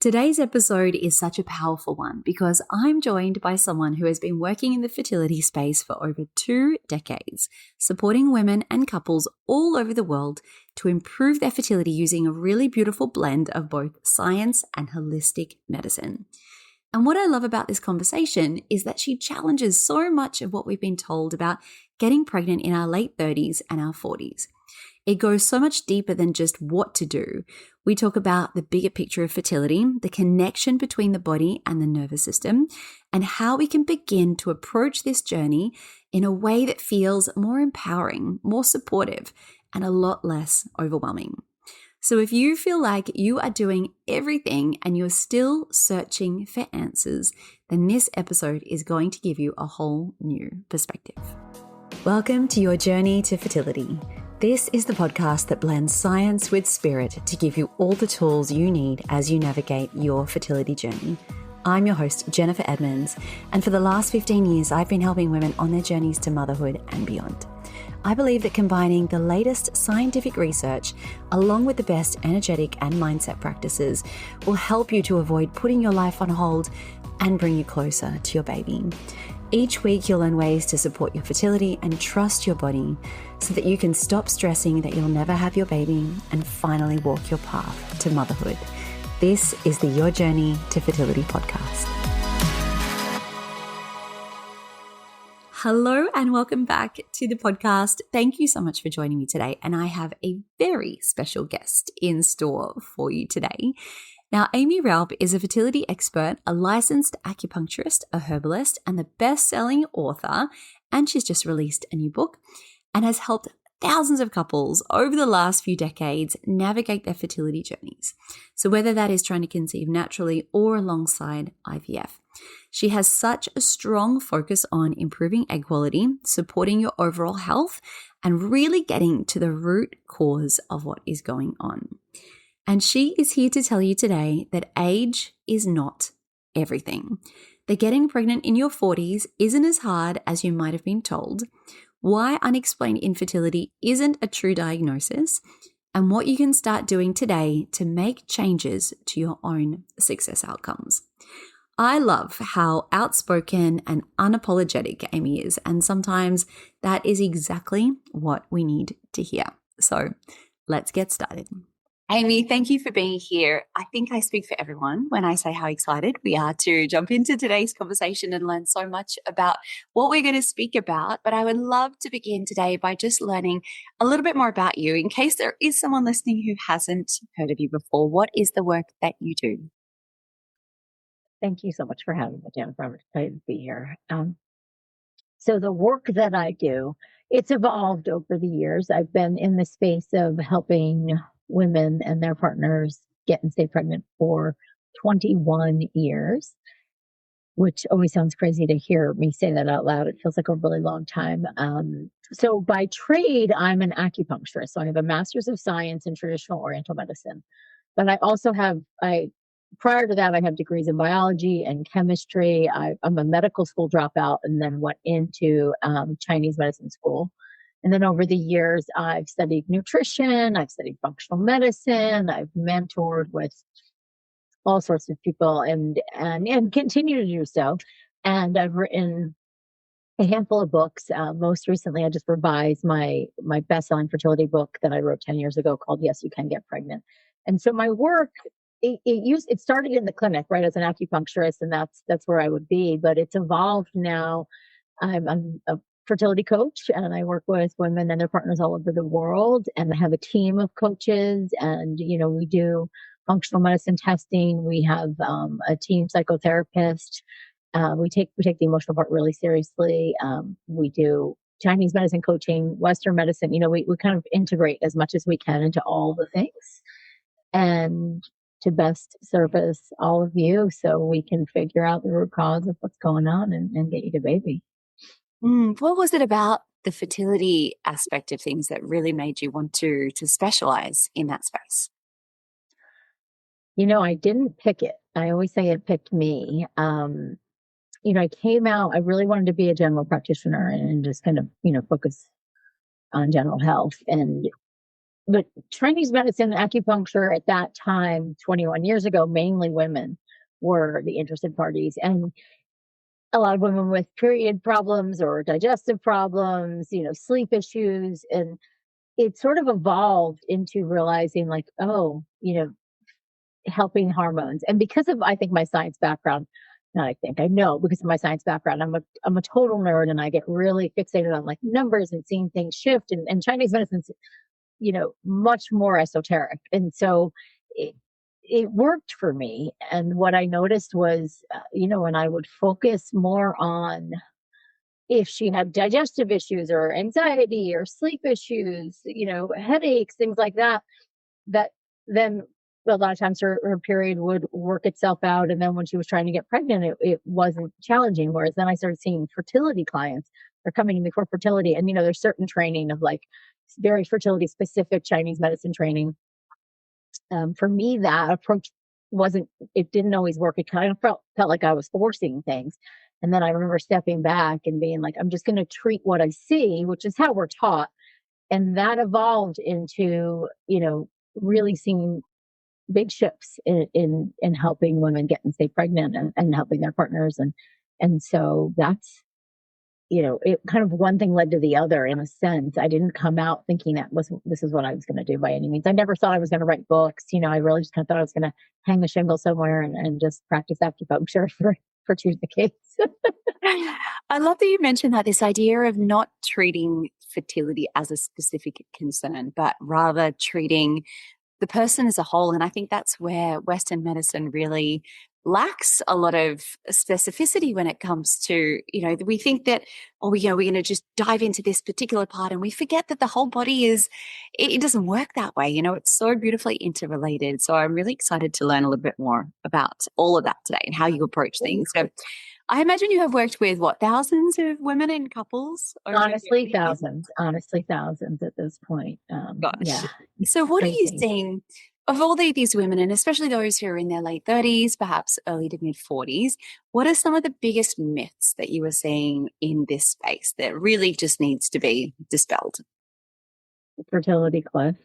Today's episode is such a powerful one because I'm joined by someone who has been working in the fertility space for over 2 decades, supporting women and couples all over the world to improve their fertility using a really beautiful blend of both science and holistic medicine. And what I love about this conversation is that she challenges so much of what we've been told about getting pregnant in our late 30s and our 40s. It goes so much deeper than just what to do. We talk about the bigger picture of fertility, the connection between the body and the nervous system, and how we can begin to approach this journey in a way that feels more empowering, more supportive, and a lot less overwhelming. So if you feel like you are doing everything and you're still searching for answers, then this episode is going to give you a whole new perspective. Welcome to your journey to fertility. This is the podcast that blends science with spirit to give you all the tools you need as you navigate your fertility journey. I'm your host, Jennifer Edmonds, and for the last 15 years, I've been helping women on their journeys to motherhood and beyond. I believe that combining the latest scientific research along with the best energetic and mindset practices will help you to avoid putting your life on hold and bring you closer to your baby. Each week, you'll learn ways to support your fertility and trust your body so that you can stop stressing that you'll never have your baby and finally walk your path to motherhood. This is the Your Journey to Fertility podcast. Hello and welcome back to the podcast. Thank you so much for joining me today. And I have a very special guest in store for you today. Now, Aimee Raupp is a fertility expert, a licensed acupuncturist, a herbalist, and the best-selling author. And she's just released a new book and has helped thousands of couples over the last few decades navigate their fertility journeys. So whether that is trying to conceive naturally or alongside IVF. She has such a strong focus on improving egg quality, supporting your overall health, and really getting to the root cause of what is going on. And she is here to tell you today that age is not everything. That getting pregnant in your 40s isn't as hard as you might have been told, why unexplained infertility isn't a true diagnosis, and what you can start doing today to make changes to your own success outcomes. I love how outspoken and unapologetic Aimee is, and sometimes that is exactly what we need to hear. So let's get started. Aimee, thank you for being here. I think I speak for everyone when I say how excited we are to jump into today's conversation and learn so much about what we're going to speak about. But I would love to begin today by just learning a little bit more about you in case there is someone listening who hasn't heard of you before. What is the work that you do? Thank you so much for having me, Jennifer. I'm excited to be here. So the work that I do, it's evolved over the years. I've been in the space of helping women and their partners get and stay pregnant for 21 years, which always sounds crazy to hear me say that out loud. It feels like a really long time. So by trade, I'm an acupuncturist. So I have a master's of science in traditional Oriental medicine, but I also have, prior to that, I have degrees in biology and chemistry. I'm a medical school dropout and then went into Chinese medicine school. And then over the years, I've studied nutrition, I've studied functional medicine, I've mentored with all sorts of people and continue to do so. And I've written a handful of books. Most recently, I just revised my best-selling fertility book that I wrote 10 years ago called Yes, You Can Get Pregnant. And so my work, it started in the clinic, right, as an acupuncturist, and that's where I would be. But it's evolved now. I'm a fertility coach, and I work with women and their partners all over the world. And I have a team of coaches, and we do functional medicine testing. We have a team psychotherapist. We take the emotional part really seriously. We do Chinese medicine coaching, Western medicine. We kind of integrate as much as we can into all the things, and to best service all of you so we can figure out the root cause of what's going on and get you to baby. What was it about the fertility aspect of things that really made you want to specialize in that space? I didn't pick it. I always say it picked me. I came out, I really wanted to be a general practitioner and just kind of, focus on general health. And but Chinese medicine, acupuncture at that time, 21 years ago, mainly women were the interested parties. And a lot of women with period problems or digestive problems, sleep issues. And it sort of evolved into realizing like, oh, helping hormones. And because of, I think, my science background, not I think, I know because of my science background, I'm a total nerd and I get really fixated on like numbers and seeing things shift. And Chinese medicine's, much more esoteric. And so it worked for me. And what I noticed was, when I would focus more on if she had digestive issues or anxiety or sleep issues, headaches, things like that, that then a lot of times her period would work itself out. And then when she was trying to get pregnant, it wasn't challenging. Whereas then I started seeing fertility clients are coming in before fertility. And, there's certain training of like very fertility specific Chinese medicine training. For me, that approach it didn't always work. It kind of felt like I was forcing things. And then I remember stepping back and being like, I'm just going to treat what I see, which is how we're taught. And that evolved into, really seeing big shifts in helping women get and stay pregnant and helping their partners. And so that's, it kind of one thing led to the other in a sense. I didn't come out thinking this is what I was going to do by any means. I never thought I was going to write books. I really just kind of thought I was going to hang a shingle somewhere and just practice acupuncture for 2 decades. I love that you mentioned that this idea of not treating fertility as a specific concern, but rather treating the person as a whole. And I think that's where Western medicine really lacks a lot of specificity when it comes to, we think that, we're going to just dive into this particular part and we forget that the whole body it doesn't work that way. It's so beautifully interrelated. So I'm really excited to learn a little bit more about all of that today and how you approach things. So I imagine you have worked with thousands of women and couples? Honestly, thousands at this point. Gosh. Yeah. So what crazy. Are you seeing of all these women, and especially those who are in their late 30s, perhaps early to mid 40s, what are some of the biggest myths that you are seeing in this space that really just needs to be dispelled? Fertility cliff.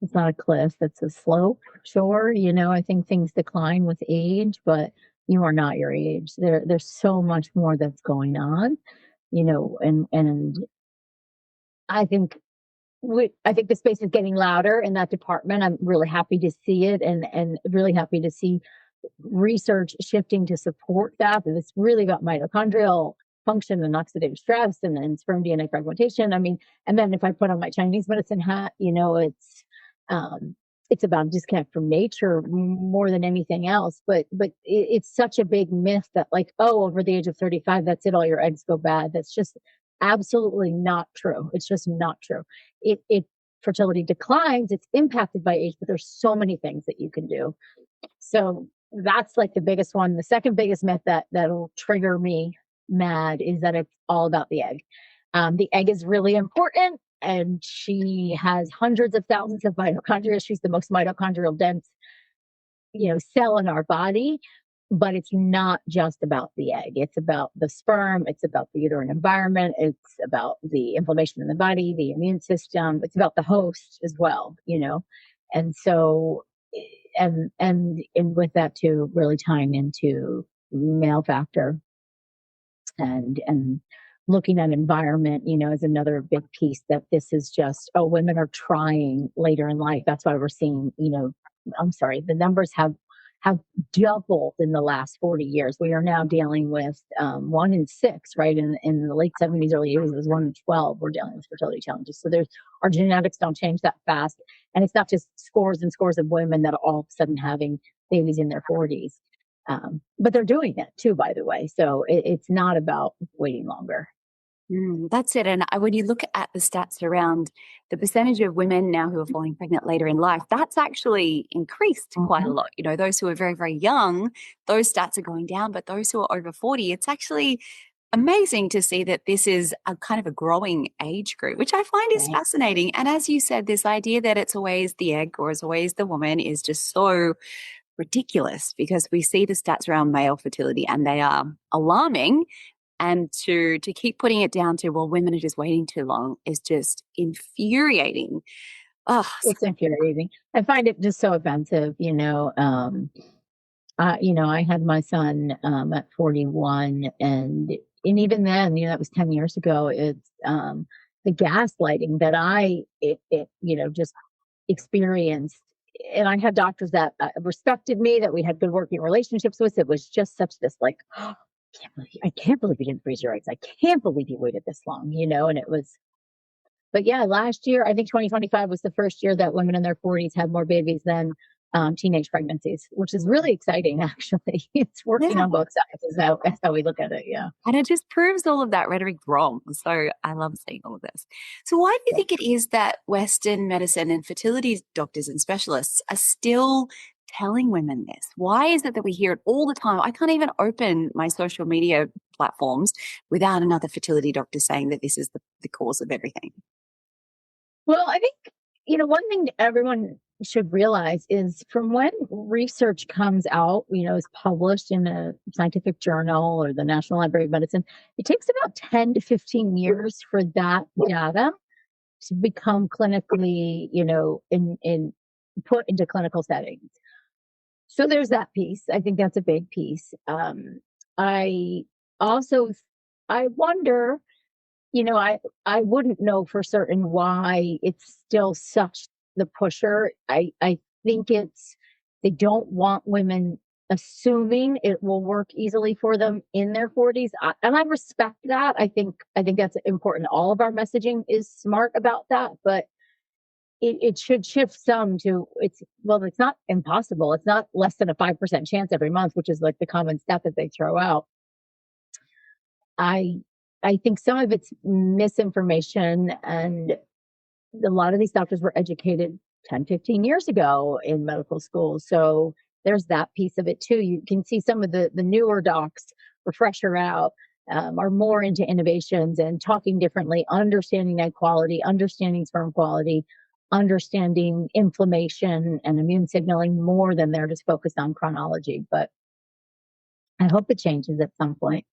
It's not a cliff, it's a slope. Sure, I think things decline with age, but you are not your age. There's so much more that's going on, and I think the space is getting louder in that department. I'm really happy to see it and really happy to see research shifting to support that. And it's really about mitochondrial function and oxidative stress and sperm DNA fragmentation. I mean, and then if I put on my Chinese medicine hat, it's about disconnect from nature more than anything else. But it's such a big myth that like, oh, over the age of 35, that's it, all your eggs go bad. That's just absolutely not true. It's just not true. It fertility declines, it's impacted by age, but there's so many things that you can do. So that's like the biggest one. The second biggest myth that'll trigger me mad is that it's all about the egg. The egg is really important, and she has hundreds of thousands of mitochondria. She's the most mitochondrial dense, cell in our body. But it's not just about the egg. It's about the sperm. It's about the uterine environment. It's about the inflammation in the body, the immune system. It's about the host as well, And so, and with that too, really tying into male factor and looking at environment, is another big piece that this is just, women are trying later in life. That's why we're seeing, I'm sorry, the numbers have doubled in the last 40 years. We are now dealing with 1 in 6, right? In the late 70s, early 80s, it was 1 in 12. We're dealing with fertility challenges. So our genetics don't change that fast. And it's not just scores and scores of women that are all of a sudden having babies in their 40s. But they're doing it too, by the way. So it's not about waiting longer. That's it. And when you look at the stats around the percentage of women now who are falling pregnant later in life, that's actually increased quite a lot. Those who are very, very young, those stats are going down, but those who are over 40, it's actually amazing to see that this is a kind of a growing age group, which I find is fascinating. And as you said, this idea that it's always the egg or it's always the woman is just so ridiculous, because we see the stats around male fertility and they are alarming. And to keep putting it down to, well, women are just waiting too long is just infuriating. Oh, It's infuriating. I find it just so offensive, I had my son at 41, and even then, that was 10 years ago. It's the gaslighting that just experienced. And I had doctors that respected me, that we had good working relationships with. It was just such this like, I can't believe you didn't freeze your eggs. I can't believe you waited this long, and it was. But yeah, last year, I think 2025 was the first year that women in their 40s had more babies than teenage pregnancies, which is really exciting, actually. It's working yeah. on both sides, is how we look at it. Yeah. And it just proves all of that rhetoric wrong. So I love seeing all of this. So why do you Yeah. think it is that Western medicine and fertility doctors and specialists are still telling women this? Why is it that we hear it all the time? I can't even open my social media platforms without another fertility doctor saying that this is the cause of everything. Well, I think, one thing everyone should realize is from when research comes out, is published in a scientific journal or the National Library of Medicine, it takes about 10 to 15 years for that data to become clinically, in put into clinical settings. So there's that piece. I think that's a big piece. I also, I wonder, I wouldn't know for certain why it's still such the pusher. I think it's they don't want women assuming it will work easily for them in their 40s. And I respect that. I think that's important. All of our messaging is smart about that, but it should shift some to it's not impossible. It's not less than a 5% chance every month, which is like the common stat that they throw out. I I think some of it's misinformation, and a lot of these doctors were educated 10, 15 years ago in medical school. So there's that piece of it too. You can see some of the newer docs, refresher out, are more into innovations and talking differently, understanding egg quality, understanding sperm quality, understanding inflammation and immune signaling more than they're just focused on chronology. But I hope it changes at some point.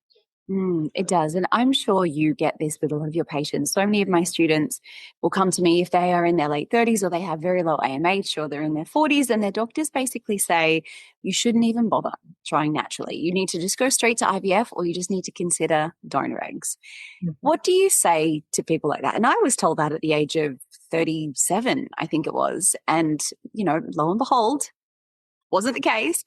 It does. And I'm sure you get this with a lot of your patients. So many of my students will come to me if they are in their late 30s or they have very low AMH or they're in their 40s, and their doctors basically say, you shouldn't even bother trying naturally. You need to just go straight to IVF, or you just need to consider donor eggs. Mhm. What do you say to people like that? And I was told that at the age of 37, I think it was. And, lo and behold, wasn't the case.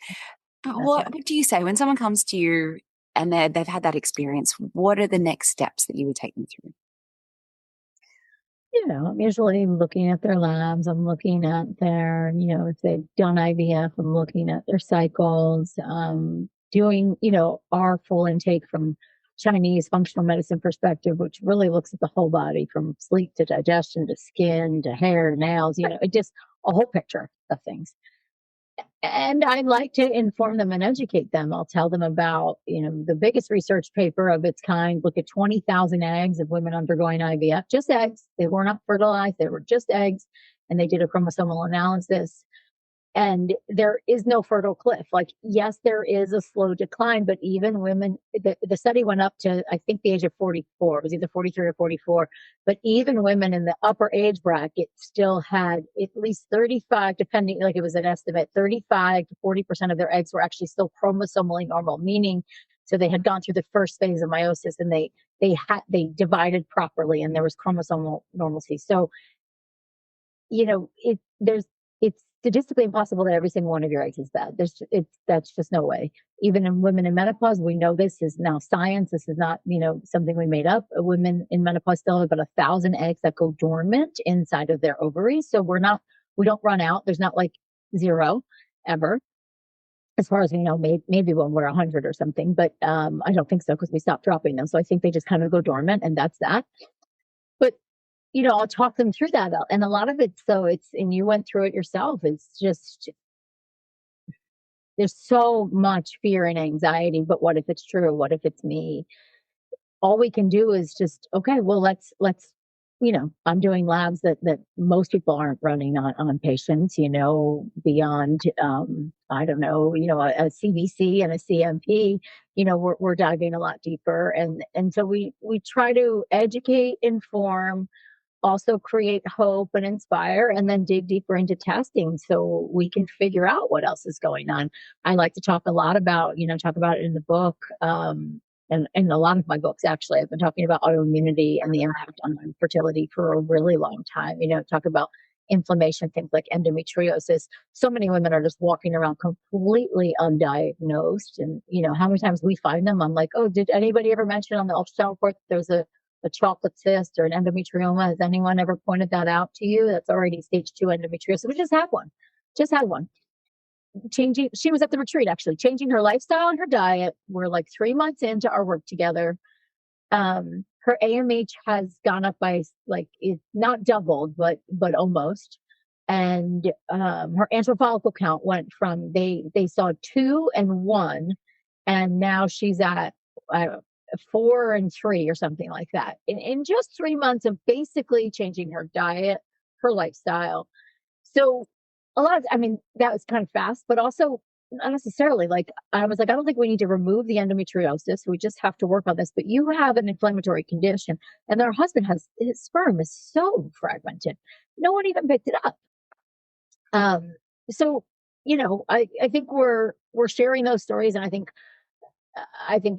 But That's what do you say when someone comes to you and they've had that experience? What are the next steps that you would take them through? I'm usually looking at their labs. I'm looking at their, if they've done IVF, I'm looking at their cycles, doing, our full intake from Chinese functional medicine perspective, which really looks at the whole body from sleep to digestion to skin to hair, nails, it just a whole picture of things. And I like to inform them and educate them. I'll tell them about, the biggest research paper of its kind. Look at 20,000 eggs of women undergoing IVF, just eggs. They were not fertilized, they were just eggs. And they did a chromosomal analysis. And there is no fertile cliff. Like, yes, there is a slow decline, but even women, the study went up to, I think, the age of 44. It was either 43 or 44. But even women in the upper age bracket still had at least 35, depending, like it was an estimate, 35 to 40% of their eggs were actually still chromosomally normal, meaning, so they had gone through the first phase of meiosis and they divided properly and there was chromosomal normalcy. So it's statistically impossible that every single one of your eggs is bad. That's just no way. Even in women in menopause, we know this is now science. This is not, something we made up. Women in menopause still have about 1,000 eggs that go dormant inside of their ovaries. So we don't run out. There's not like zero ever. As far as we know, maybe when we're 100 or something, but I don't think so because we stopped dropping them. So I think they just kind of go dormant, and that's that. But I'll talk them through that. And a lot of it, so and you went through it yourself. It's just, there's so much fear and anxiety. But what if it's true? What if it's me? All we can do is just, okay, well, let's, I'm doing labs that most people aren't running on patients, beyond, I don't know, a CBC and a CMP, we're diving a lot deeper. And so we try to educate, inform, also create hope and inspire, and then dig deeper into testing so we can figure out what else is going on. I like to talk a lot about, talk about it in the book. And in a lot of my books, actually, I've been talking about autoimmunity and the impact on fertility for a really long time. Talk about inflammation, things like endometriosis. So many women are just walking around completely undiagnosed. And, how many times we find them, I'm like, oh, did anybody ever mention on the ultrasound report that there's a chocolate cyst or an endometrioma? Has anyone ever pointed that out to you? That's already stage 2 endometriosis. We just had one. Just had one. She was at the retreat, actually, changing her lifestyle and her diet. We're like 3 months into our work together. Her AMH has gone up by, like, it's not doubled, but almost. And her antral follicle count went from, they saw 2 and 1, and now she's at 4 and 3 or something like that in just 3 months of basically changing her diet, her lifestyle. So that was kind of fast, but also not necessarily. Like, I was like, I don't think we need to remove the endometriosis. We just have to work on this. But you have an inflammatory condition, and her husband his sperm is so fragmented. No one even picked it up. So, I think we're sharing those stories, and I think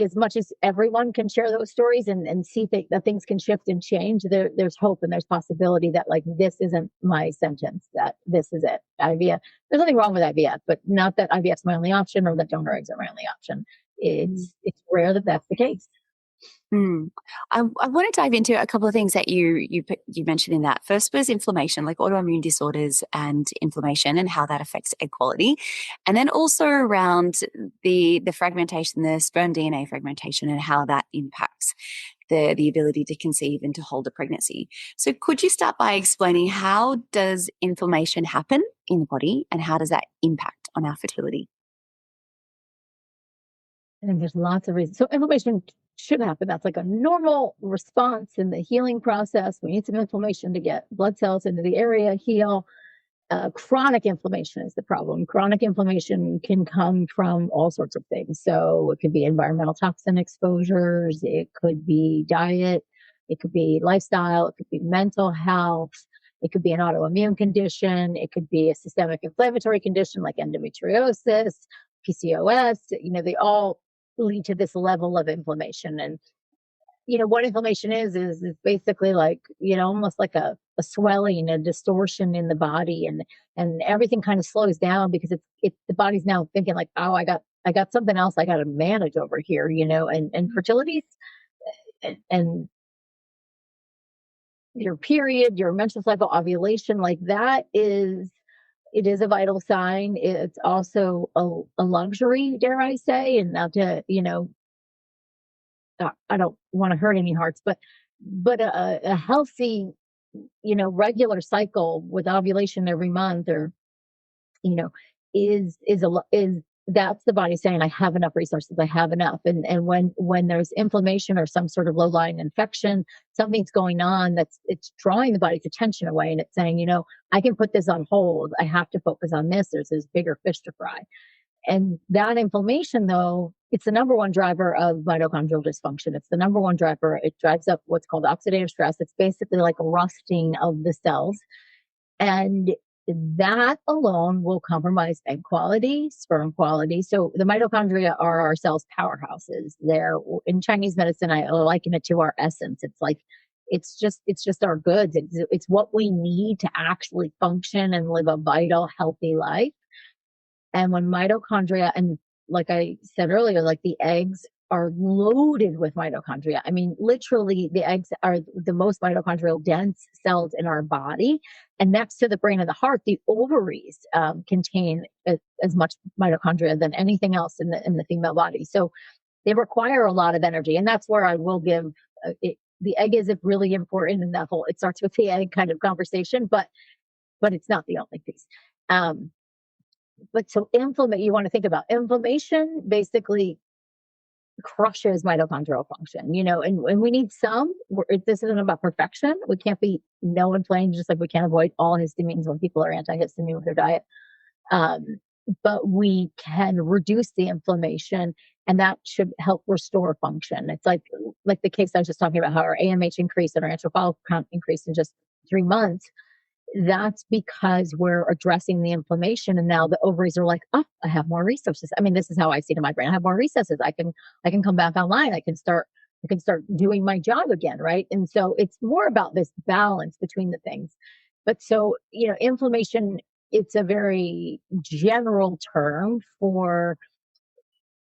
as much as everyone can share those stories and see that things can shift and change, there's hope and there's possibility that, like, this isn't my sentence, that this is it. IVF, there's nothing wrong with IVF, but not that IVF is my only option or that donor eggs are my only option. It's rare that that's the case. I want to dive into a couple of things that you mentioned in that. First was inflammation, like autoimmune disorders and inflammation, and how that affects egg quality, and then also around the fragmentation, the sperm DNA fragmentation, and how that impacts the ability to conceive and to hold a pregnancy. So, could you start by explaining, how does inflammation happen in the body, and how does that impact on our fertility? I think there's lots of reasons. So inflammation should happen. That's like a normal response in the healing process. We need some inflammation to get blood cells into the area, heal. Chronic inflammation is the problem. Chronic inflammation can come from all sorts of things. So it could be environmental toxin exposures, it could be diet, it could be lifestyle, it could be mental health, it could be an autoimmune condition, it could be a systemic inflammatory condition like endometriosis, PCOS. They all lead to this level of inflammation. And what inflammation is basically like, almost like a swelling, a distortion in the body, and everything kind of slows down because it's the body's now thinking like, oh, I got something else I got to manage over here, and fertility and your period, your menstrual cycle, ovulation, like that it is a vital sign. It's also a luxury, dare I say, and not to, I don't want to hurt any hearts, but a healthy, regular cycle with ovulation every month, or, is that's the body saying, I have enough resources, I have enough. And when there's inflammation or some sort of low lying infection, something's going on it's drawing the body's attention away, and it's saying, I can put this on hold. I have to focus on this. There's this bigger fish to fry. And that inflammation, though, it's the number one driver of mitochondrial dysfunction. It's the number one driver. It drives up what's called oxidative stress. It's basically like a rusting of the cells. And that alone will compromise egg quality, sperm quality. So the mitochondria are our cells' powerhouses. They're, in Chinese medicine, I liken it to our essence. It's like, it's just our goods. It's what we need to actually function and live a vital, healthy life. And when mitochondria, and like I said earlier, like the eggs are loaded with mitochondria. I mean, literally, the eggs are the most mitochondrial dense cells in our body. And next to the brain and the heart, the ovaries contain as much mitochondria than anything else in the female body. So they require a lot of energy. And that's where I will give the egg is really important in that whole, it starts with the egg kind of conversation, but it's not the only piece. But so you want to think about inflammation basically crushes mitochondrial function, and we need some. This isn't about perfection. We can't be no inflamed, just like we can't avoid all histamines when people are antihistamine with their diet. But we can reduce the inflammation, and that should help restore function. It's like the case I was just talking about, how our AMH increased and our antral follicle count increased in just 3 months, that's because we're addressing the inflammation. And now the ovaries are like, oh, I have more resources. I mean, this is how I see it in my brain. I have more resources. I can come back online. I can start doing my job again. Right. And so it's more about this balance between the things. But so, inflammation, it's a very general term for,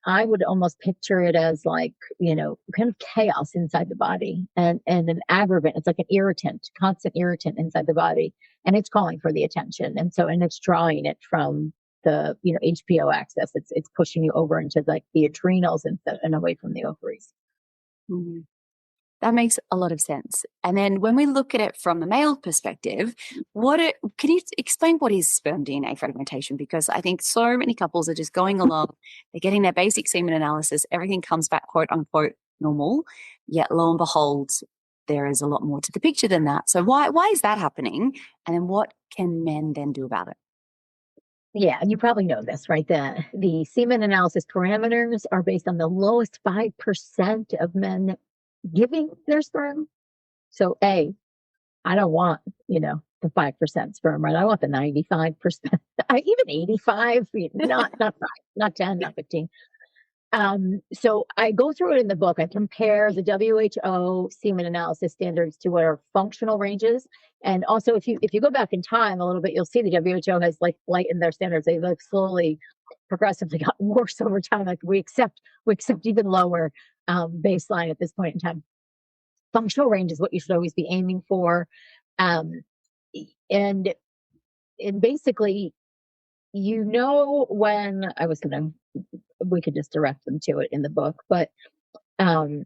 I would almost picture it as like, kind of chaos inside the body and an aggravant. It's like an irritant, constant irritant inside the body. And it's calling for the attention. And it's drawing it from the, HPO axis. It's pushing you over into like the adrenals and away from the ovaries. Mhm. That makes a lot of sense. And then when we look at it from the male perspective, can you explain what is sperm DNA fragmentation? Because I think so many couples are just going along, they're getting their basic semen analysis, everything comes back quote unquote normal, yet lo and behold, there is a lot more to the picture than that. So why is that happening? And then what can men then do about it? Yeah, and you probably know this, right? The semen analysis parameters are based on the lowest 5% of men giving their sperm. So I don't want, the 5% sperm, right? I want the 95%, even 85, not 5, not 10, not 15. So I go through it in the book. I compare the WHO semen analysis standards to what are functional ranges. And also if you go back in time a little bit, you'll see the WHO has like lightened their standards. They like slowly, progressively got worse over time. Like we accept even lower baseline at this point in time. Functional range is what you should always be aiming for. Um, and and basically, when I was gonna, we could just direct them to it in the book, but um,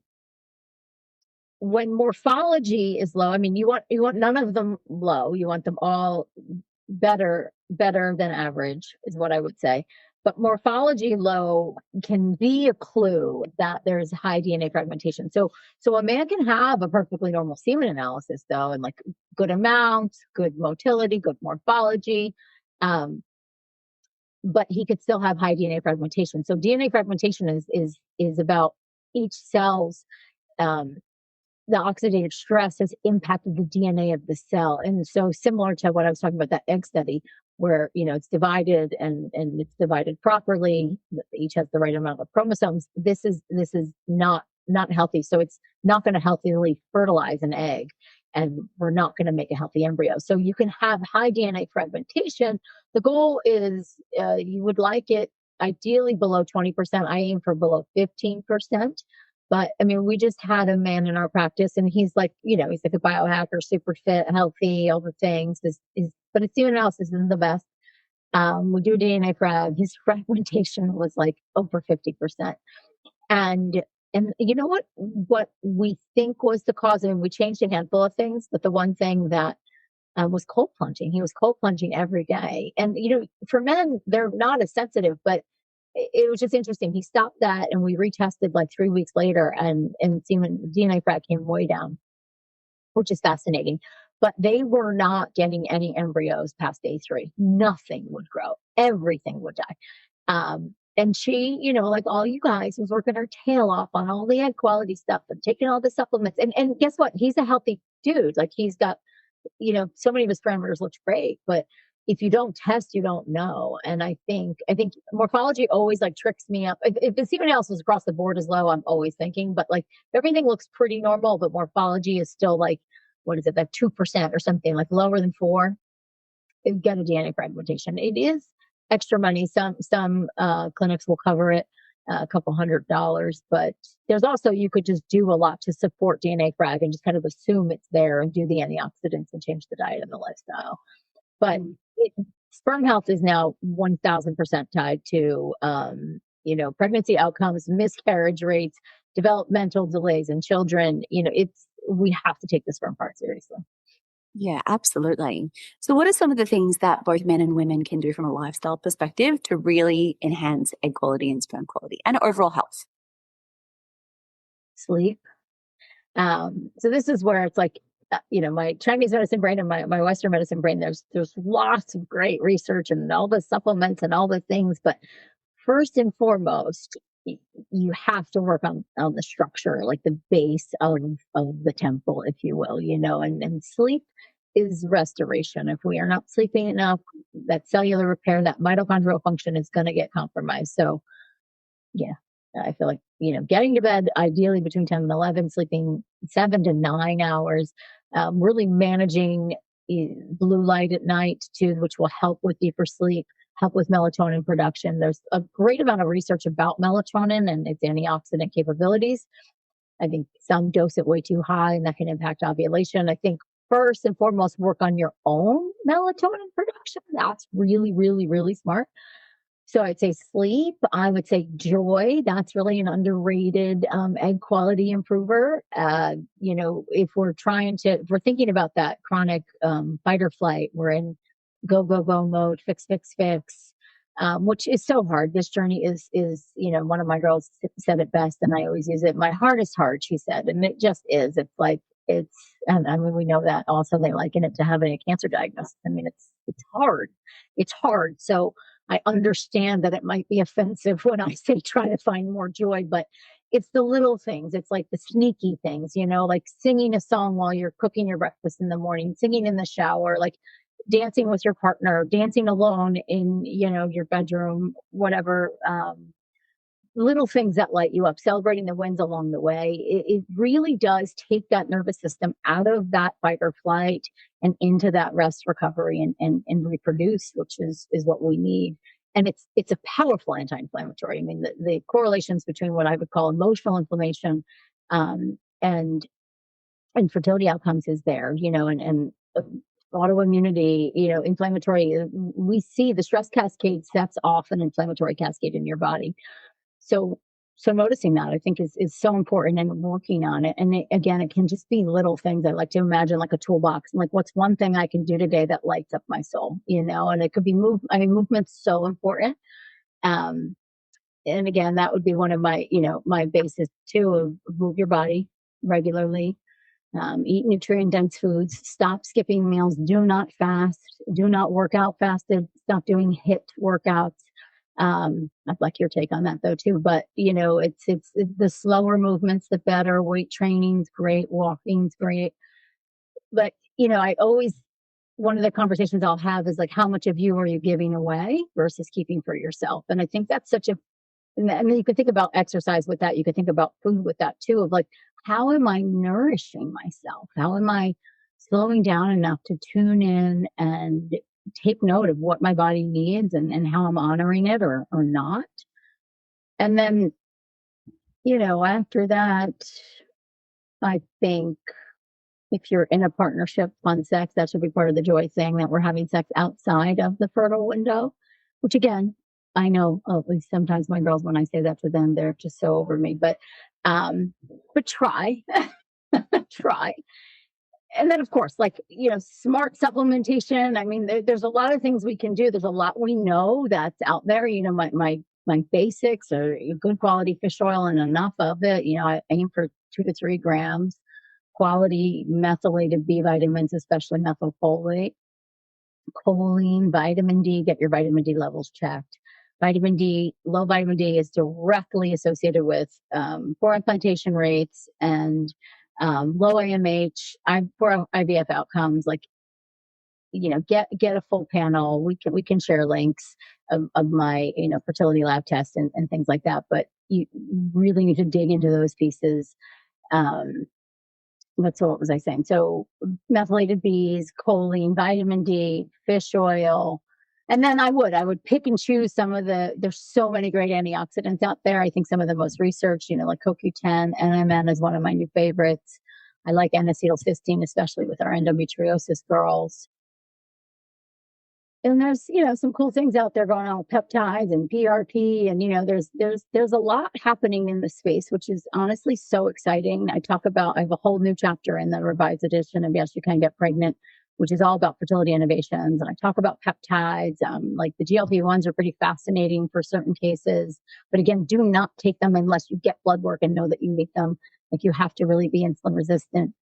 when morphology is low, I mean, you want none of them low. You want them all better than average is what I would say. But morphology low can be a clue that there's high DNA fragmentation. So a man can have a perfectly normal semen analysis though, and like good amounts, good motility, good morphology. Um, but he could still have high DNA fragmentation. So DNA fragmentation is about each cell's um, the oxidative stress has impacted the DNA of the cell. And so similar to what I was talking about, that egg study where, it's divided and it's divided properly, each has the right amount of chromosomes. This is not healthy. So it's not going to healthily fertilize an egg and we're not going to make a healthy embryo. So you can have high DNA fragmentation. The goal is you would like it ideally below 20%. I aim for below 15%. But I mean, we just had a man in our practice and he's like, he's like a biohacker, super fit, healthy, all the things. But his semen analysis isn't the best. We do DNA frag. His fragmentation was like over 50%. And you know what we think was the cause of it? We changed a handful of things, but the one thing that was cold plunging. He was cold plunging every day. And, for men, they're not as sensitive, but it was just interesting. He stopped that and we retested like 3 weeks later and semen DNA frag came way down, which is fascinating. But they were not getting any embryos past day 3. Nothing would grow. Everything would die. And she, like all you guys, was working her tail off on all the egg quality stuff and taking all the supplements. And guess what? He's a healthy dude. Like he's got, so many of his parameters looked great, but if you don't test, you don't know. And I think morphology always like tricks me up. If the semen analysis across the board is low, I'm always thinking, but like everything looks pretty normal, but morphology is still like, what is it, like 2% or something, like lower than 4. You get a DNA fragmentation. It is extra money. Some clinics will cover it a couple $100, but there's also, you could just do a lot to support DNA frag and just kind of assume it's there and do the antioxidants and change the diet and the lifestyle. But sperm health is now 1000% tied to, pregnancy outcomes, miscarriage rates, developmental delays in children. We have to take the sperm part seriously. Yeah, absolutely. So what are some of the things that both men and women can do from a lifestyle perspective to really enhance egg quality and sperm quality and overall health? Sleep. So this is where it's like, my Chinese medicine brain and my Western medicine brain, there's lots of great research and all the supplements and all the things. But first and foremost, you have to work on the structure, like the base of the temple, if you will, and sleep is restoration. If we are not sleeping enough, that cellular repair, that mitochondrial function is going to get compromised. So yeah, I feel like, getting to bed ideally between 10 and 11, sleeping 7 to 9 hours, really managing blue light at night too, which will help with deeper sleep, help with melatonin production. There's a great amount of research about melatonin and its antioxidant capabilities. I think some dose it way too high and that can impact ovulation. I think first and foremost, work on your own melatonin production. That's really, really, really smart. So I'd say sleep. I would say joy. That's really an underrated egg quality improver. If we're thinking about that chronic fight or flight, we're in go, go, go mode, fix, fix, fix, which is so hard. This journey is, one of my girls said it best, and I always use it. My heart is hard, she said. And it just is. It's like, and I mean, we know that also they liken it to having a cancer diagnosis. I mean, it's hard. It's hard. So I understand that it might be offensive when I say try to find more joy, but it's the little things. It's like the sneaky things, like singing a song while you're cooking your breakfast in the morning, singing in the shower, like dancing with your partner, dancing alone in, your bedroom, whatever. Little things that light you up, celebrating the wins along the way. It really does take that nervous system out of that fight or flight and into that rest, recovery, and reproduce, which is what we need. And it's a powerful anti-inflammatory. I mean, the correlations between what I would call emotional inflammation and fertility outcomes is there, and autoimmunity, inflammatory. We see the stress cascade sets off an inflammatory cascade in your body. So noticing that I think is so important and working on it. And again, it can just be little things. I like to imagine like a toolbox, like what's one thing I can do today that lights up my soul, and it could be movement's so important. And again, that would be one of my, my basis too, of move your body regularly, eat nutrient dense foods, stop skipping meals, do not fast, do not work out fasted, stop doing HIIT workouts. I'd like your take on that though too, but it's the slower movements, the better. Weight training's great, walking's great. But, one of the conversations I'll have is like, how much of you are you giving away versus keeping for yourself? And I think that's and then you could think about exercise with that. You could think about food with that too, of like, how am I nourishing myself? How am I slowing down enough to tune in and take note of what my body needs and how I'm honoring it or not? And then, after that, I think if you're in a partnership, fun sex, that should be part of the joy thing, that we're having sex outside of the fertile window, which again, I know at least sometimes my girls, when I say that to them, they're just so over me, but try, try. And then of course, like, smart supplementation. I mean, there's a lot of things we can do. There's a lot we know that's out there. My basics are good quality fish oil and enough of it. I aim for 2 to 3 grams. Quality methylated B vitamins, especially methylfolate, choline, vitamin D, get your vitamin D levels checked. Vitamin D, low vitamin D is directly associated with poor implantation rates and low AMH, poor IVF outcomes. Like, get a full panel. We can share links of my, fertility lab tests and things like that. But you really need to dig into those pieces. What was I saying? So methylated Bs, choline, vitamin D, fish oil. And then I would pick and choose there's so many great antioxidants out there. I think some of the most researched, like CoQ10, NMN is one of my new favorites. I like N-acetylcysteine, especially with our endometriosis girls. And there's, some cool things out there going on with peptides and PRP. And, there's a lot happening in the space, which is honestly so exciting. I have a whole new chapter in the revised edition of Yes, You Can Get Pregnant, which is all about fertility innovations. And I talk about peptides. Like the GLP-1s are pretty fascinating for certain cases. But again, do not take them unless you get blood work and know that you need them. Like you have to really be insulin resistant.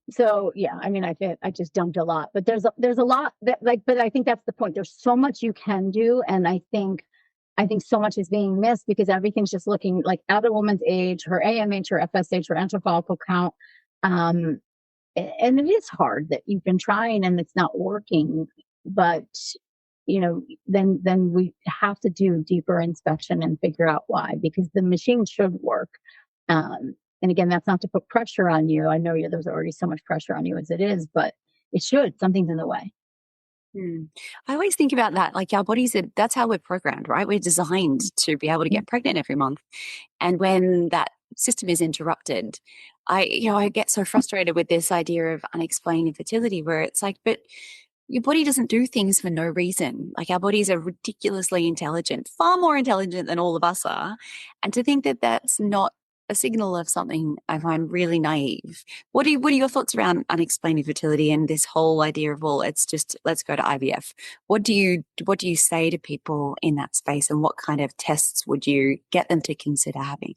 So yeah, I mean, I just dumped a lot, but there's a lot that but I think that's the point. There's so much you can do. And I think so much is being missed because everything's just looking like at a woman's age, her AMH, her FSH, her antral follicle count. and it is hard that you've been trying and it's not working, but then we have to do deeper inspection and figure out why, because the machine should work. And again, that's not to put pressure on you. I know there's already so much pressure on you as it is, but it should. Something's in the way. I always think about that. Like our bodies that's how we're programmed, right? We're designed to be able to get pregnant every month. And when that system is interrupted, I get so frustrated with this idea of unexplained infertility, where it's like, but your body doesn't do things for no reason. Like our bodies are ridiculously intelligent, far more intelligent than all of us are. And to think that that's not a signal of something, I find really naive. What are your thoughts around unexplained infertility and this whole idea of, well, it's just, let's go to IVF? What do you say to people in that space, and what kind of tests would you get them to consider having?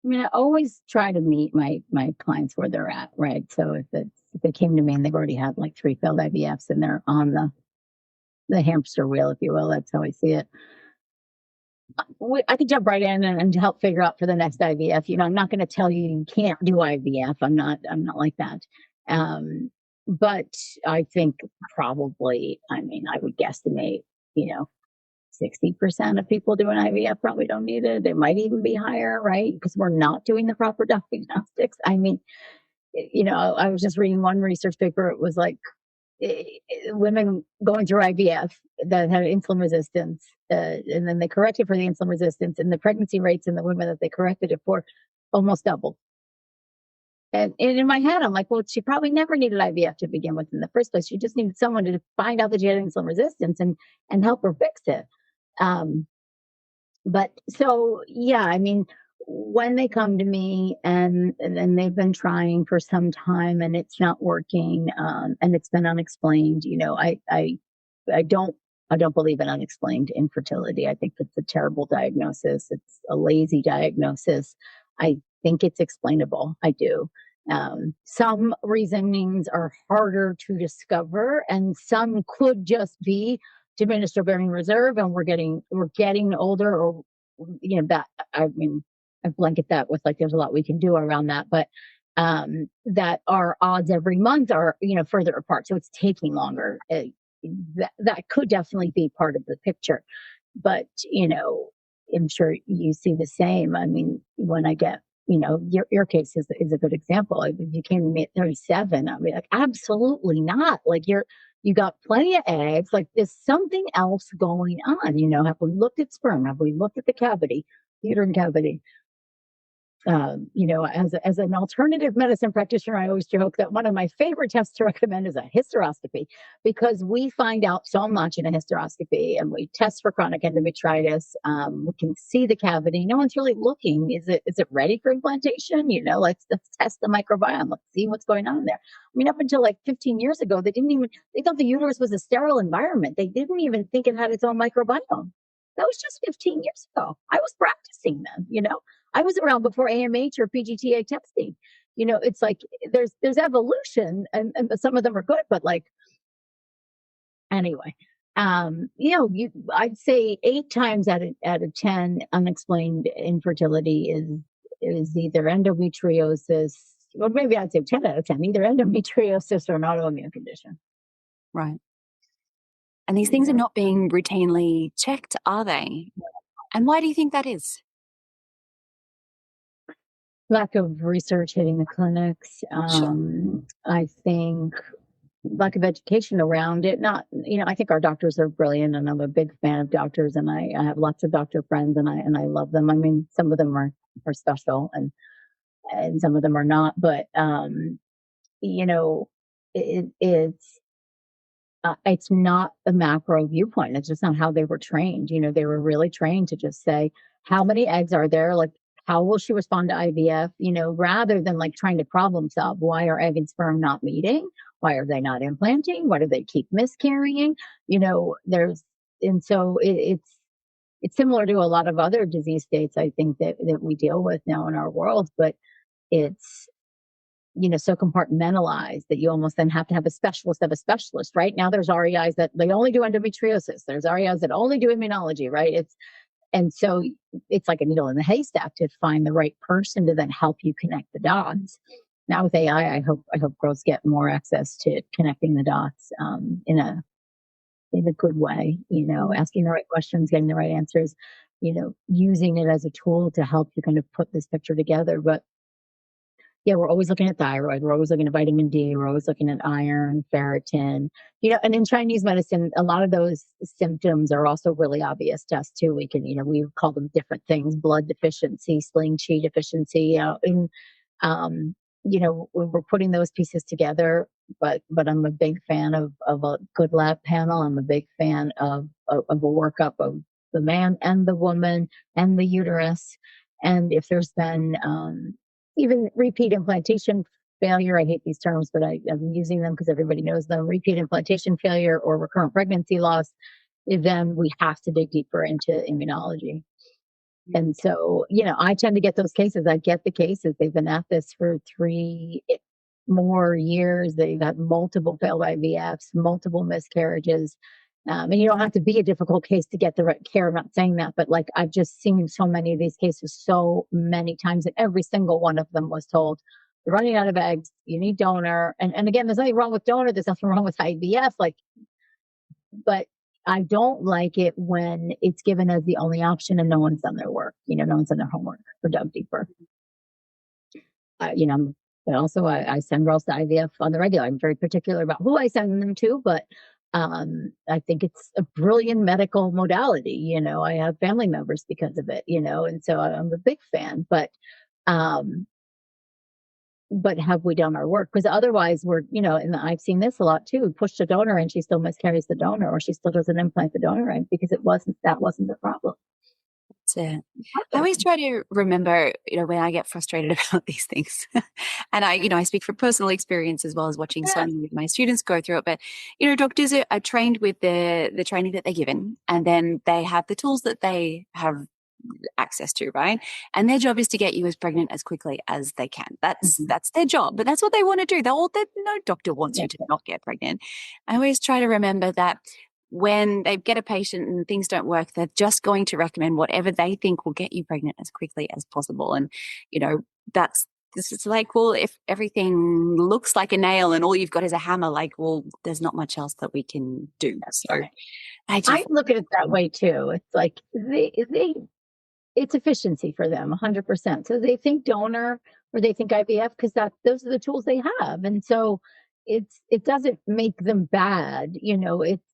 I mean, I always try to meet my clients where they're at, right? So if they came to me and they've already had like 3 failed IVFs and they're on the hamster wheel, if you will, that's how I see it. I could jump right in and help figure out for the next IVF. I'm not going to tell you can't do IVF. I'm not like that. But I think probably, I mean, I would guesstimate, 60% of people doing IVF probably don't need it. It might even be higher, right? Because we're not doing the proper diagnostics. I mean, I was just reading one research paper. It was like women going through IVF that had insulin resistance, and then they corrected for the insulin resistance, and the pregnancy rates in the women that they corrected it for almost doubled. And in my head, I'm like, well, she probably never needed IVF to begin with in the first place. She just needed someone to find out that she had insulin resistance and help her fix it. But so, yeah, I mean, when they come to me and they've been trying for some time and it's not working, and it's been unexplained, I don't believe in unexplained infertility. I think it's a terrible diagnosis. It's a lazy diagnosis. I think it's explainable. I do. Some reasonings are harder to discover, and some could just be diminished ovarian reserve, and we're getting older, or that, I mean, I blanket that with like there's a lot we can do around that, but that our odds every month are further apart, so it's taking longer. That could definitely be part of the picture, but I'm sure you see the same. I mean, when I get your case is a good example. If you came to me at 37, I'd be like, absolutely not. Like you got plenty of eggs. Like there's something else going on. Have we looked at sperm? Have we looked at the cavity, uterine cavity? As an alternative medicine practitioner, I always joke that one of my favorite tests to recommend is a hysteroscopy, because we find out so much in a hysteroscopy, and we test for chronic endometritis. We can see the cavity. No one's really looking. Is it ready for implantation? Let's test the microbiome. Let's see what's going on there. I mean, up until like 15 years ago, they thought the uterus was a sterile environment. They didn't even think it had its own microbiome. That was just 15 years ago. I was practicing then, I was around before AMH or PGTA testing. It's like there's evolution, and some of them are good, but like, anyway, I'd say 8 times out of 10 unexplained infertility is either endometriosis, or maybe I'd say 10 out of 10, either endometriosis or an autoimmune condition. Right. And these things are not being routinely checked, are they? And why do you think that is? Lack of research hitting the clinics. Sure. I think lack of education around it. Not, I think our doctors are brilliant, and I'm a big fan of doctors, and I have lots of doctor friends, and I love them. I mean, some of them are special, and some of them are not, but it's not the macro viewpoint. It's just not how they were trained. They were really trained to just say, how many eggs are there? Like, how will she respond to IVF? Rather than like trying to problem solve. Why are egg and sperm not meeting? Why are they not implanting? Why do they keep miscarrying? So it's similar to a lot of other disease states, I think, that we deal with now in our world, but it's so compartmentalized that you almost then have to have a specialist of a specialist. Right now, there's REIs that they only do endometriosis. There's REIs that only do immunology, right? And so it's like a needle in the haystack to find the right person to then help you connect the dots. now with AI, I hope girls get more access to connecting the dots in a good way, asking the right questions, getting the right answers, using it as a tool to help you kind of put this picture together. But yeah, we're always looking at thyroid. We're always looking at vitamin D. We're always looking at iron, ferritin. And in Chinese medicine, a lot of those symptoms are also really obvious to us too. We call them different things: blood deficiency, spleen qi deficiency. And we're putting those pieces together. But I'm a big fan of a good lab panel. I'm a big fan of a workup of the man and the woman and the uterus. And if there's been even repeat implantation failure. I hate these terms, but I'm using them because everybody knows them. Repeat implantation failure or recurrent pregnancy loss, then we have to dig deeper into immunology. And so, I tend to get those cases. I get the cases. They've been at this for 3 more years. They've had multiple failed IVFs, multiple miscarriages. And you don't have to be a difficult case to get the right care. I'm not saying that, but like I've just seen so many of these cases so many times, and every single one of them was told, "You're running out of eggs. You need donor." And again, there's nothing wrong with donor. There's nothing wrong with IVF. But I don't like it when it's given as the only option and no one's done their work. No one's done their homework or dug deeper. But also I send girls to IVF on the regular. I'm very particular about who I send them to, but I think it's a brilliant medical modality. I have family members because of it, and so I'm a big fan. But have we done our work? Because otherwise and I've seen this a lot too, push the donor and she still miscarries the donor, or she still doesn't implant the donor egg because that wasn't the problem. That's it. I always try to remember, when I get frustrated about these things, and I speak from personal experience as well as watching so many of my students go through it. But, doctors are trained with the training that they're given, and then they have the tools that they have access to, right? And their job is to get you as pregnant as quickly as they can. That's their job, but that's what they want to do. No doctor wants you to not get pregnant. I always try to remember that when they get a patient and things don't work, they're just going to recommend whatever they think will get you pregnant as quickly as possible. And, this is like, well, if everything looks like a nail and all you've got is a hammer, well, there's not much else that we can do. So right. I look at it that way too. It's like it's efficiency for them 100%. So they think donor or they think IVF because those are the tools they have. And so it doesn't make them bad.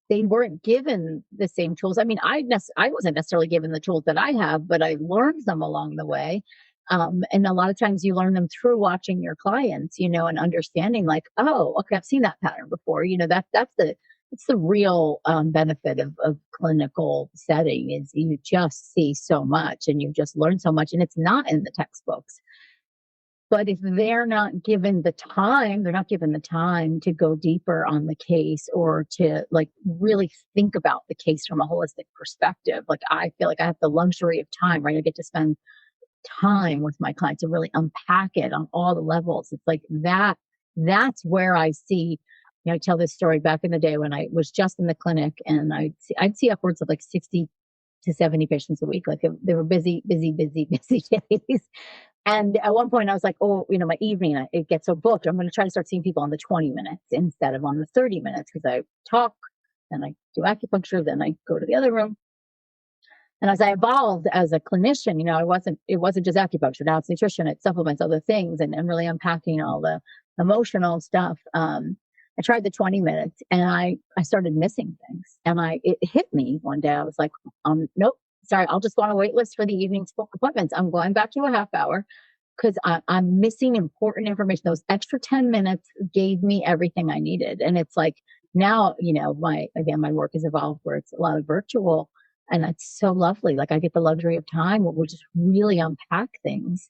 They weren't given the same tools. I mean, I wasn't necessarily given the tools that I have, but I learned them along the way. And a lot of times you learn them through watching your clients, and understanding like, oh, okay, I've seen that pattern before. It's the real benefit of clinical setting is you just see so much and you just learn so much, and it's not in the textbooks. But if they're not given the time to go deeper on the case or to really think about the case from a holistic perspective, I feel like I have the luxury of time, right? I get to spend time with my clients to really unpack it on all the levels. It's like that's where I see, I tell this story back in the day when I was just in the clinic and I'd see upwards of 60 to 70 patients a week. They were busy days. And at one point I was like, oh, my evening, it gets so booked. I'm going to try to start seeing people on the 20 minutes instead of on the 30 minutes because I talk, then I do acupuncture, then I go to the other room. And as I evolved as a clinician, it wasn't just acupuncture. Now it's nutrition, it's supplements, other things, and really unpacking all the emotional stuff. I tried the 20 minutes and I started missing things. And it hit me one day. I was like, nope, sorry, I'll just go on a wait list for the evening appointments. I'm going back to a half hour because I'm missing important information. Those extra 10 minutes gave me everything I needed. And it's like now, my work has evolved where it's a lot of virtual. And that's so lovely. I get the luxury of time where we'll just really unpack things.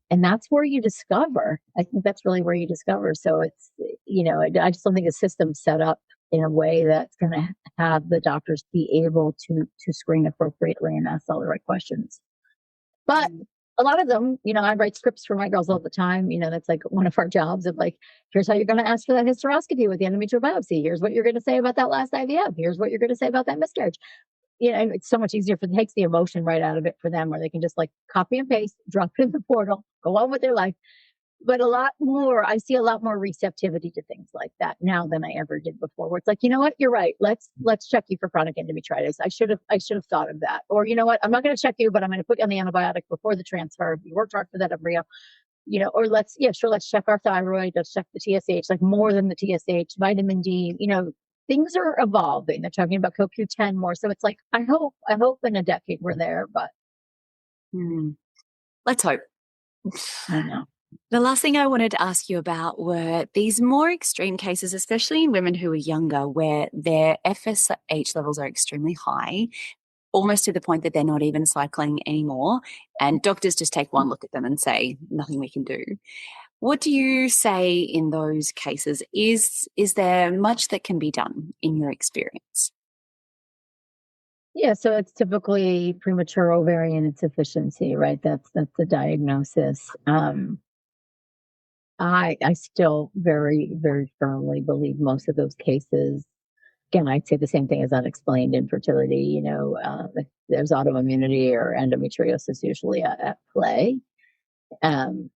And that's where you discover. I think that's really where you discover. So it's, I just don't think the system's set up in a way that's going to have the doctors be able to screen appropriately and ask all the right questions. But a lot of them, I write scripts for my girls all the time. That's one of our jobs of here's how you're going to ask for that hysteroscopy with the endometrial biopsy. Here's what you're going to say about that last IVF. Here's what you're going to say about that miscarriage. And it's so much easier it takes the emotion right out of it for them, where they can just copy and paste, drop it in the portal, go on with their life. but I see a lot more receptivity to things like that now than I ever did before, where it's like, you know what, you're right. Let's check you for chronic endometritis. I should have thought of that. Or you know what, I'm not going to check you, but I'm going to put you on the antibiotic before the transfer. You worked hard for that embryo, or let's check our thyroid, let's check the TSH, like more than the TSH, vitamin D, things are evolving. They're talking about CoQ10 more. So it's like, I hope in a decade we're there, but Let's hope. I know. The last thing I wanted to ask you about were these more extreme cases, especially in women who are younger, where their FSH levels are extremely high, almost to the point that they're not even cycling anymore. And doctors just take one look at them and say, nothing we can do. What do you say in those cases? Is there much that can be done in your experience? Yeah, so it's typically premature ovarian insufficiency, right? That's the diagnosis. I still very, very firmly believe most of those cases. Again, I'd say the same thing as unexplained infertility. If there's autoimmunity or endometriosis usually at play. Um,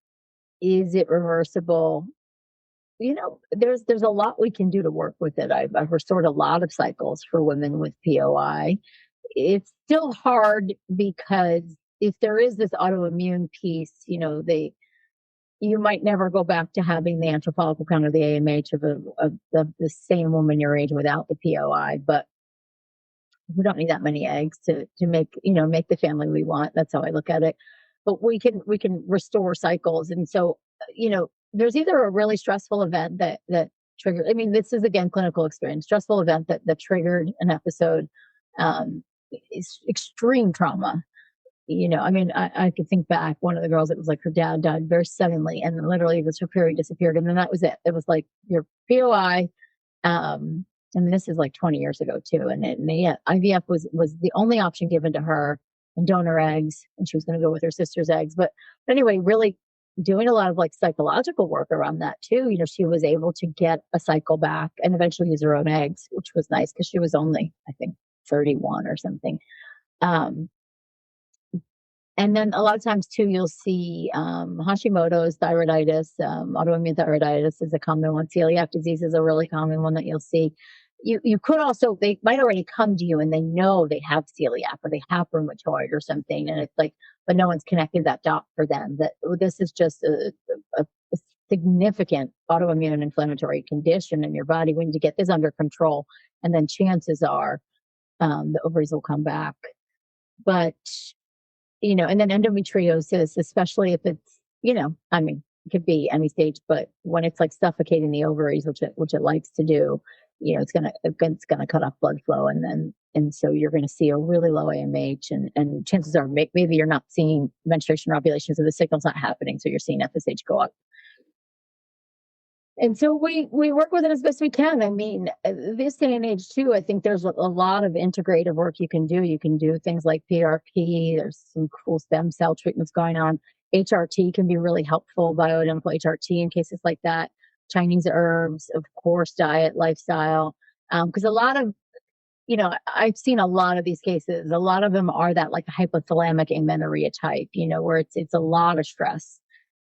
is it reversible? There's a lot we can do to work with it. I've restored a lot of cycles for women with POI. It's still hard because if there is this autoimmune piece, you might never go back to having the antral follicle count or the AMH of the same woman your age without the POI. But we don't need that many eggs to make the family we want. That's how I look at it. But we can restore cycles. And so, there's either a really stressful event that triggered. I mean, this is again clinical experience, stressful event that triggered an episode, is extreme trauma. I mean, I could think back. One of the girls, it was like her dad died very suddenly, and then literally it was her period disappeared, and then that was it. It was like your POI. And this is like 20 years ago too. Yeah, IVF was the only option given to her, and donor eggs, and she was going to go with her sister's eggs. But anyway, really doing a lot of like psychological work around that too. She was able to get a cycle back and eventually use her own eggs, which was nice because she was only, I think, 31 or something. Um, and then a lot of times too, you'll see Hashimoto's thyroiditis, autoimmune thyroiditis is a common one. Celiac disease is a really common one that you'll see. You could also, they might already come to you and they know they have celiac or they have rheumatoid or something, and it's like, but no one's connected that dot for them. That this is just a significant autoimmune inflammatory condition in your body. We need to get this under control, and then chances are the ovaries will come back. But and then endometriosis, especially if it's, I mean, it could be any stage, but when it's like suffocating the ovaries, which it likes to do, it's gonna cut off blood flow, and so you're going to see a really low AMH, and chances are maybe you're not seeing menstruation or ovulation, so the signal's not happening, so you're seeing FSH go up. And so we work with it as best we can. I mean, this day and age too, I think there's a lot of integrative work you can do. You can do things like PRP. There's some cool stem cell treatments going on. HRT can be really helpful, bioidentical HRT in cases like that. Chinese herbs, of course, diet, lifestyle. Because a lot of, I've seen a lot of these cases. A lot of them are that like hypothalamic amenorrhea type, where it's a lot of stress.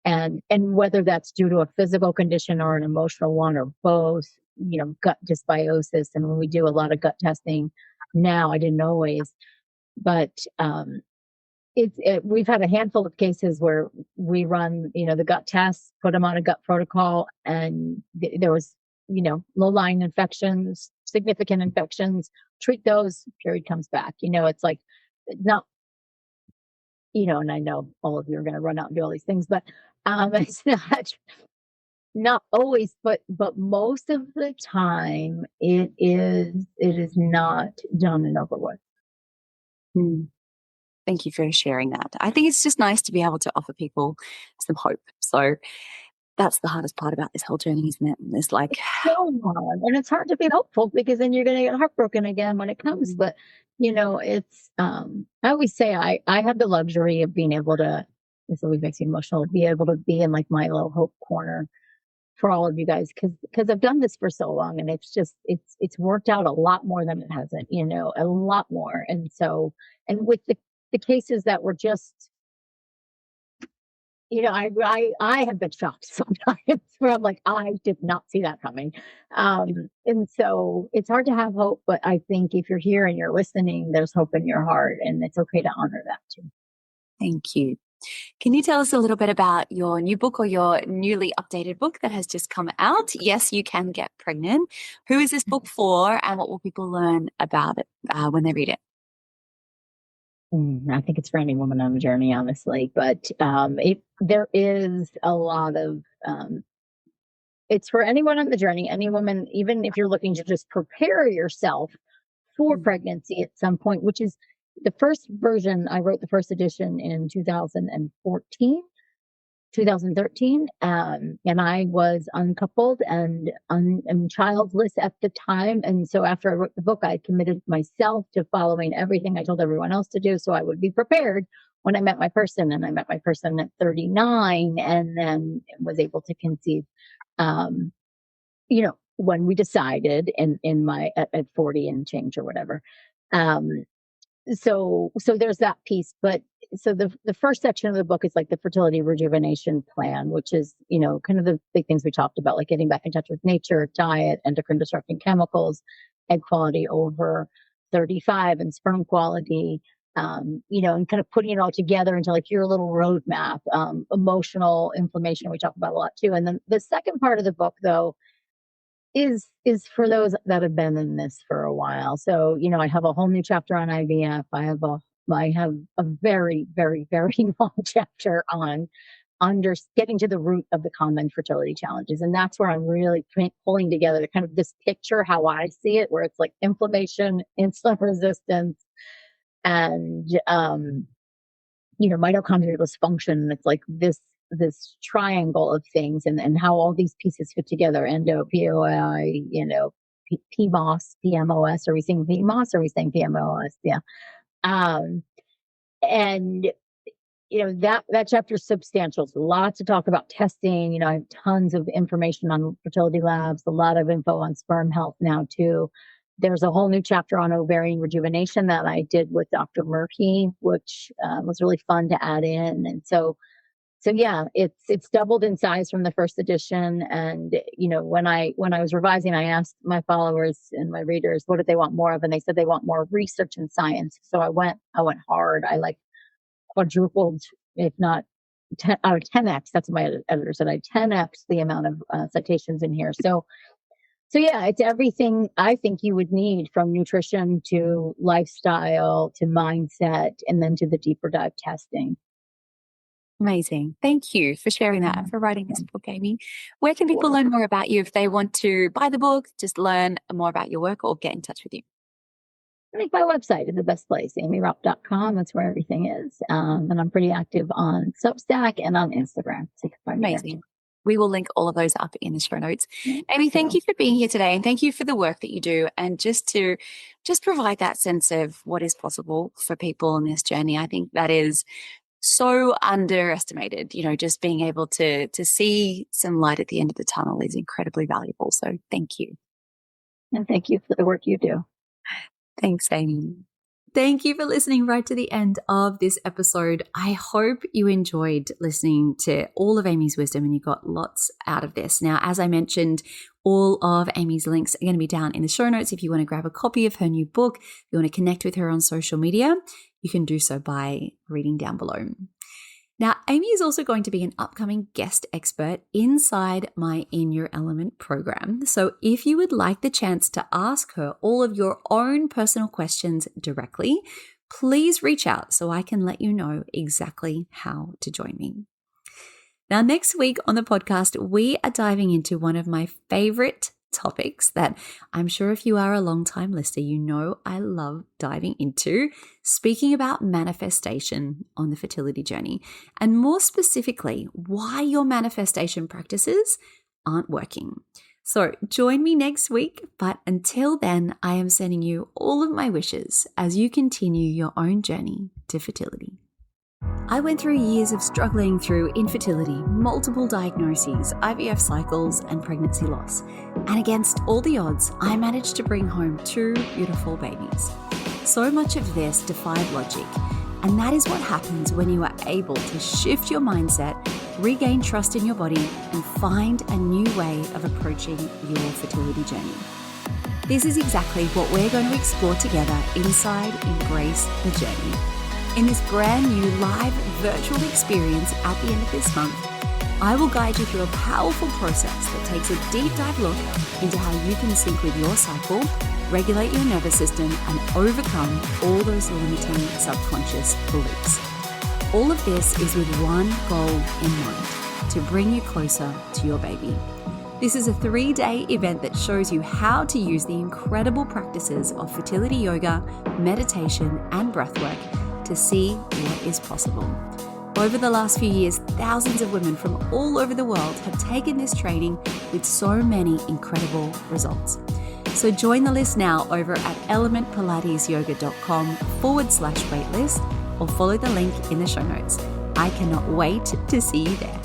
And whether that's due to a physical condition or an emotional one or both, gut dysbiosis. And when we do a lot of gut testing now, I didn't always, but we've had a handful of cases where we run, the gut tests, put them on a gut protocol, and there was, low-lying infections, significant infections, treat those, period comes back. It's like not, and I know all of you are going to run out and do all these things, but it's not always, but most of the time it is not done and over with. Thank you for sharing that. I think it's just nice to be able to offer people some hope. So that's the hardest part about this whole journey, isn't it? It's like so hard, and it's hard to be hopeful because then you're going to get heartbroken again when it comes. But it's I always say I have the luxury of being able to. This always makes me emotional. Be able to be in like my little hope corner for all of you guys because I've done this for so long, and it's worked out a lot more than it hasn't. A lot more, and so with the cases that were just I have been shocked sometimes where I'm like, I did not see that coming. And so it's hard to have hope, but I think if you're here and you're listening, there's hope in your heart, and it's okay to honor that too. Thank you. Can you tell us a little bit about your new book or your newly updated book that has just come out? Yes, You Can Get Pregnant. Who is this book for, and what will people learn about it when they read it? I think it's for any woman on a journey, honestly, but there is a lot of it's for anyone on the journey, any woman, even if you're looking to just prepare yourself for pregnancy at some point, which is the first version. I wrote the first edition in 2013. And I was uncoupled and childless at the time. And so after I wrote the book, I committed myself to following everything I told everyone else to do so I would be prepared when I met my person. And I met my person at 39 and then was able to conceive, when we decided in my at 40 and change or whatever. Um, so there's that piece, but so the first section of the book is like the fertility rejuvenation plan, which is kind of the big things we talked about, like getting back in touch with nature, diet, endocrine disrupting chemicals, egg quality over 35, and sperm quality, and kind of putting it all together into like your little roadmap. Emotional inflammation we talk about a lot too, and then the second part of the book though is for those that have been in this for a while. So, I have a whole new chapter on IVF. I have a very, very, very long chapter on getting to the root of the common fertility challenges. And that's where I'm really pulling together kind of this picture, how I see it, where it's like inflammation, insulin resistance, and, mitochondrial dysfunction. It's like this triangle of things, and how all these pieces fit together: endo, POI, PMOS, PMOS. Are we saying PMOS? Are we saying PMOS? Yeah. And that chapter is substantial. It's lots to talk about testing. I have tons of information on fertility labs, a lot of info on sperm health now too. There's a whole new chapter on ovarian rejuvenation that I did with Dr. Murphy, which was really fun to add in. And so yeah, it's doubled in size from the first edition. And when I was revising, I asked my followers and my readers what did they want more of, and they said they want more research and science. So I went hard. I like quadrupled, if not 10x. That's what my editor said. I 10x the amount of citations in here. So yeah, it's everything I think you would need, from nutrition to lifestyle to mindset, and then to the deeper dive testing. Amazing. Thank you for sharing that and for writing this book, Aimee. Where can people learn more about you if they want to buy the book, just learn more about your work, or get in touch with you? I think my website is the best place, aimeeraupp.com. That's where everything is. And I'm pretty active on Substack and on Instagram. So you can find me there too. We will link all of those up in the show notes. Aimee, thank you for being here today, and thank you for the work that you do, and just provide that sense of what is possible for people on this journey. I think that is so underestimated. Just being able to see some light at the end of the tunnel is incredibly valuable. So thank you. And thank you for the work you do. Thanks, Aimee. Thank you for listening right to the end of this episode. I hope you enjoyed listening to all of Aimee's wisdom and you got lots out of this. Now, as I mentioned, all of Aimee's links are going to be down in the show notes. If you want to grab a copy of her new book, if you want to connect with her on social media, you can do so by reading down below. Now, Aimee is also going to be an upcoming guest expert inside my In Your Element program. So if you would like the chance to ask her all of your own personal questions directly, please reach out so I can let you know exactly how to join me. Now, next week on the podcast, we are diving into one of my favorite topics that I'm sure if you are a long-time listener, you know I love diving into, speaking about manifestation on the fertility journey, and more specifically, why your manifestation practices aren't working. So join me next week, but until then, I am sending you all of my wishes as you continue your own journey to fertility. I went through years of struggling through infertility, multiple diagnoses, IVF cycles, and pregnancy loss. And against all the odds, I managed to bring home 2 beautiful babies. So much of this defied logic. And that is what happens when you are able to shift your mindset regain trust in your body, and find a new way of approaching your fertility journey. This is exactly what we're going to explore together inside Embrace the Journey. In this brand new live virtual experience at the end of this month, I will guide you through a powerful process that takes a deep dive look into how you can sync with your cycle, regulate your nervous system, and overcome all those limiting subconscious beliefs. All of this is with one goal in mind: to bring you closer to your baby. This is a 3-day event that shows you how to use the incredible practices of fertility yoga, meditation, and breathwork to see what is possible. Over the last few years, thousands of women from all over the world have taken this training with so many incredible results. So join the list now over at elementpilatesyoga.com/waitlist or follow the link in the show notes. I cannot wait to see you there.